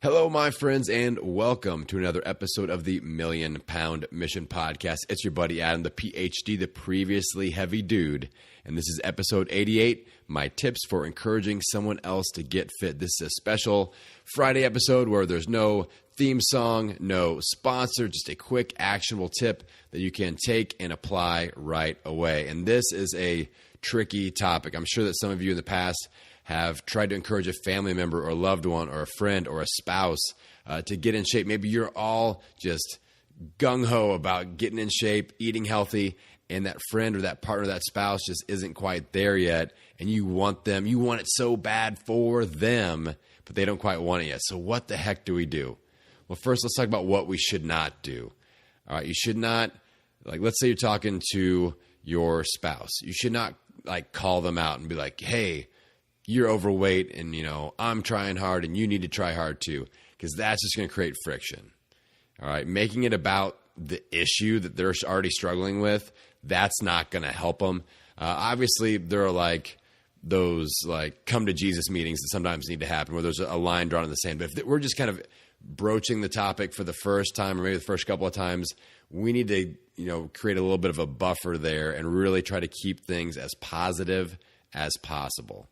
Hello, my friends, and welcome to another episode of the Million Pound Mission Podcast. It's your buddy Adam, the PhD, the previously heavy dude, and this is episode 88, my tips for encouraging someone else to get fit. This is a special Friday episode where there's no theme song, no sponsor, just a quick actionable tip that you can take and apply right away. And this is a tricky topic. I'm sure that some of you in the past have tried to encourage a family member or a loved one or a friend or a spouse to get in shape. Maybe you're all just gung-ho about getting in shape, eating healthy, and that friend or that partner or that spouse just isn't quite there yet, and you want it so bad for them, but they don't quite want it yet. So what the heck do we do? Well, first, let's talk about what we should not do. All right, you should not, let's say you're talking to your spouse. You should not, call them out and be like, hey, you're overweight and, I'm trying hard and you need to try hard too, because that's just going to create friction. All right. Making it about the issue that they're already struggling with, that's not going to help them. Obviously, there are those come to Jesus meetings that sometimes need to happen where there's a line drawn in the sand. But if we're just kind of broaching the topic for the first time or maybe the first couple of times, we need to, create a little bit of a buffer there and really try to keep things as positive as possible.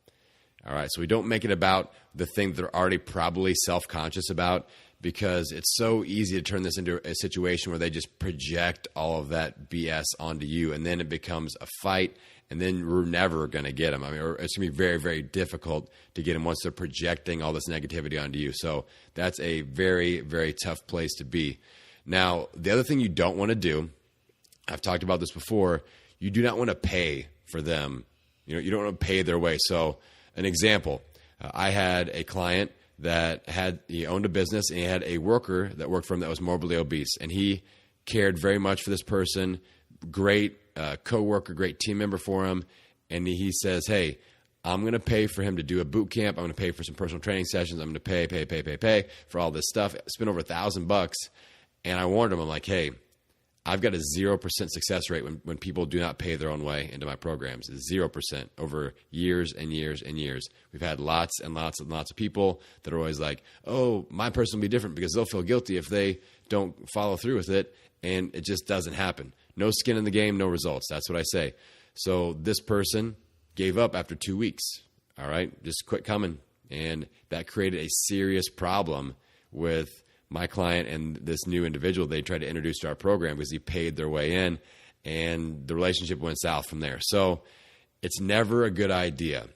All right, so we don't make it about the thing that they're already probably self-conscious about, because it's so easy to turn this into a situation where they just project all of that BS onto you, and then it becomes a fight, and then we're never going to get them. It's going to be very, very difficult to get them once they're projecting all this negativity onto you. So that's a very, very tough place to be. Now, the other thing you don't want to do, I've talked about this before, you do not want to pay for them. You don't want to pay their way. So an example, I had a client that he owned a business and he had a worker that worked for him that was morbidly obese, and he cared very much for this person, great coworker, great team member for him. And he says, hey, I'm going to pay for him to do a boot camp. I'm going to pay for some personal training sessions. I'm going to pay for all this stuff. Spend over $1,000. And I warned him, I'm like, hey, I've got a 0% success rate when people do not pay their own way into my programs. It's 0% over years and years and years. We've had lots and lots and lots of people that are always like, oh, my person will be different because they'll feel guilty if they don't follow through with it. And it just doesn't happen. No skin in the game, no results. That's what I say. So this person gave up after 2 weeks. All right, just quit coming. And that created a serious problem with my client and this new individual they tried to introduce to our program, because he paid their way in, and the relationship went south from there. So it's never a good idea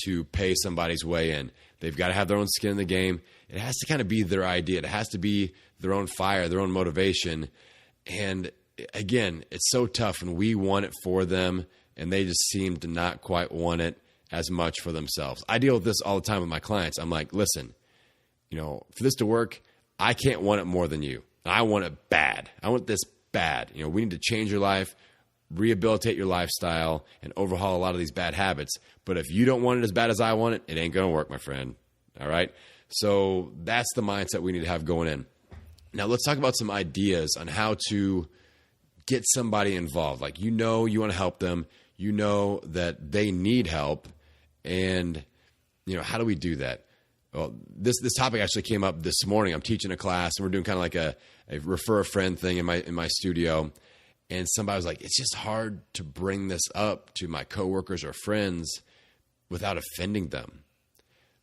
to pay somebody's way in. They've got to have their own skin in the game. It has to kind of be their idea. It has to be their own fire, their own motivation. And again, it's so tough when we want it for them and they just seem to not quite want it as much for themselves. I deal with this all the time with my clients. I'm like, listen, for this to work, I can't want it more than you. I want it bad. I want this bad. We need to change your life, rehabilitate your lifestyle, and overhaul a lot of these bad habits. But if you don't want it as bad as I want it, it ain't going to work, my friend. All right? So that's the mindset we need to have going in. Now, let's talk about some ideas on how to get somebody involved. You want to help them. You know that they need help. And, how do we do that? Well, this topic actually came up this morning. I'm teaching a class, and we're doing kind of like a refer a friend thing in my studio. And somebody was like, it's just hard to bring this up to my coworkers or friends without offending them.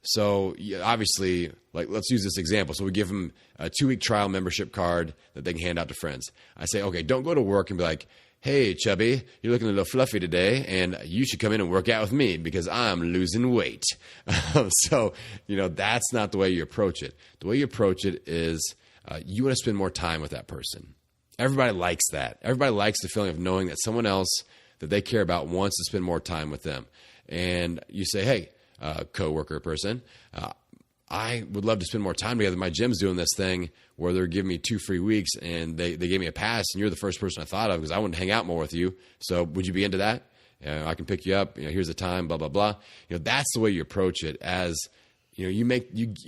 So obviously, let's use this example. So we give them a 2-week trial membership card that they can hand out to friends. I say, okay, don't go to work and be like, hey, Chubby, you're looking a little fluffy today, and you should come in and work out with me because I'm losing weight. So, that's not the way you approach it. The way you approach it is you want to spend more time with that person. Everybody likes that. Everybody likes the feeling of knowing that someone else that they care about wants to spend more time with them. And you say, hey, coworker person, I would love to spend more time together. My gym's doing this thing where they're giving me 2 free weeks, and they gave me a pass, and you're the first person I thought of because I wanted to hang out more with you. So would you be into that? I can pick you up. Here's the time, blah, blah, blah. That's the way you approach it. As you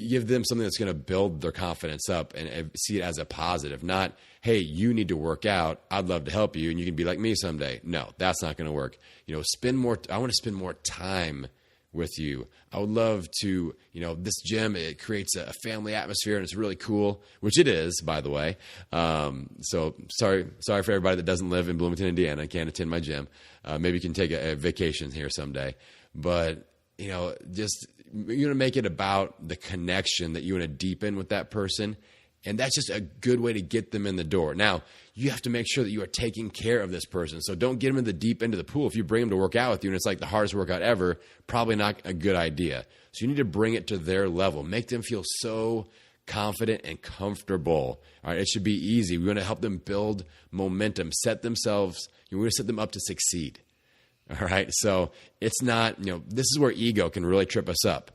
give them something that's going to build their confidence up and see it as a positive, not, hey, you need to work out. I'd love to help you, and you can be like me someday. No, that's not going to work. I want to spend more time with you. I would love to, this gym, it creates a family atmosphere and it's really cool, which it is, by the way. So sorry for everybody that doesn't live in Bloomington, Indiana and can't attend my gym. Maybe you can take a vacation here someday. But, just you're going to make it about the connection that you want to deepen with that person. And that's just a good way to get them in the door. Now, you have to make sure that you are taking care of this person. So don't get them in the deep end of the pool. If you bring them to work out with you and it's like the hardest workout ever, probably not a good idea. So you need to bring it to their level. Make them feel so confident and comfortable. All right, it should be easy. We want to help them build momentum, we want to set them up to succeed. All right, so it's not, this is where ego can really trip us up.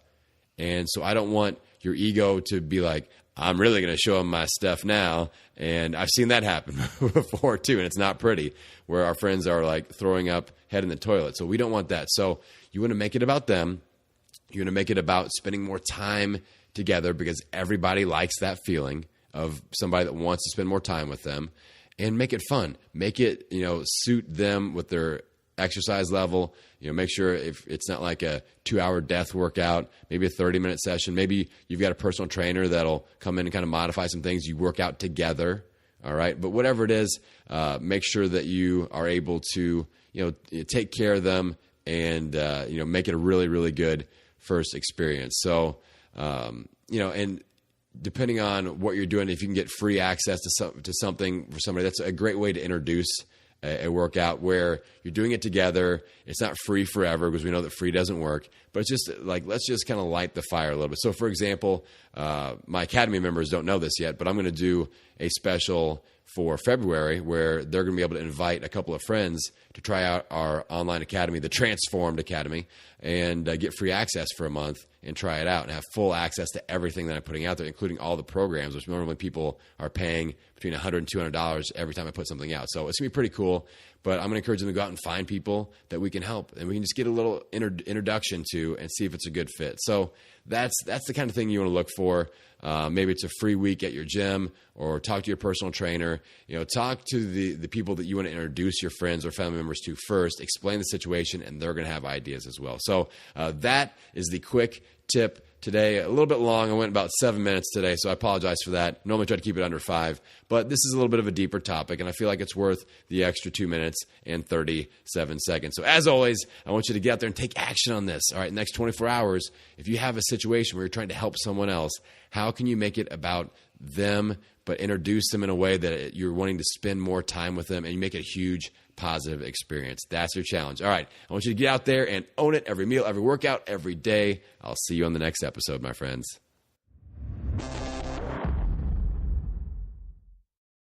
And so I don't want your ego to be like, I'm really going to show them my stuff now. And I've seen that happen before too. And it's not pretty, where our friends are like throwing up head in the toilet. So we don't want that. So you want to make it about them. You want to make it about spending more time together, because everybody likes that feeling of somebody that wants to spend more time with them, and make it fun. Make it, suit them with their exercise level. Make sure if it's not like a 2-hour death workout, maybe a 30-minute session. Maybe you've got a personal trainer that'll come in and kind of modify some things. You work out together. All right. But whatever it is, make sure that you are able to, take care of them and, make it a really, really good first experience. So, and depending on what you're doing, if you can get free access to something for somebody, that's a great way to introduce a workout where you're doing it together. It's not free forever, because we know that free doesn't work, but it's just like, let's just kind of light the fire a little bit. So for example, my Academy members don't know this yet, but I'm going to do a special for February where they're going to be able to invite a couple of friends to try out our online academy, the Transformed Academy, and get free access for a month and try it out and have full access to everything that I'm putting out there, including all the programs, which normally people are paying between $100 and $200 every time I put something out. So it's going to be pretty cool, but I'm going to encourage them to go out and find people that we can help, and we can just get a little introduction to and see if it's a good fit. So that's the kind of thing you want to look for. Maybe it's a free week at your gym, or talk to your personal trainer. Talk to the people that you want to introduce your friends or family members to first. Explain the situation, and they're going to have ideas as well. So that is the quick tip today. A little bit long. I went about 7 minutes today, so I apologize for that. Normally try to keep it under 5, but this is a little bit of a deeper topic, and I feel like it's worth the extra 2 minutes and 37 seconds. So as always, I want you to get out there and take action on this. All right, next 24 hours, if you have a situation where you're trying to help someone else, how can you make it about them, but introduce them in a way that you're wanting to spend more time with them, and you make it a huge positive experience? That's your challenge. All right. I want you to get out there and own it every meal, every workout, every day. I'll see you on the next episode, my friends.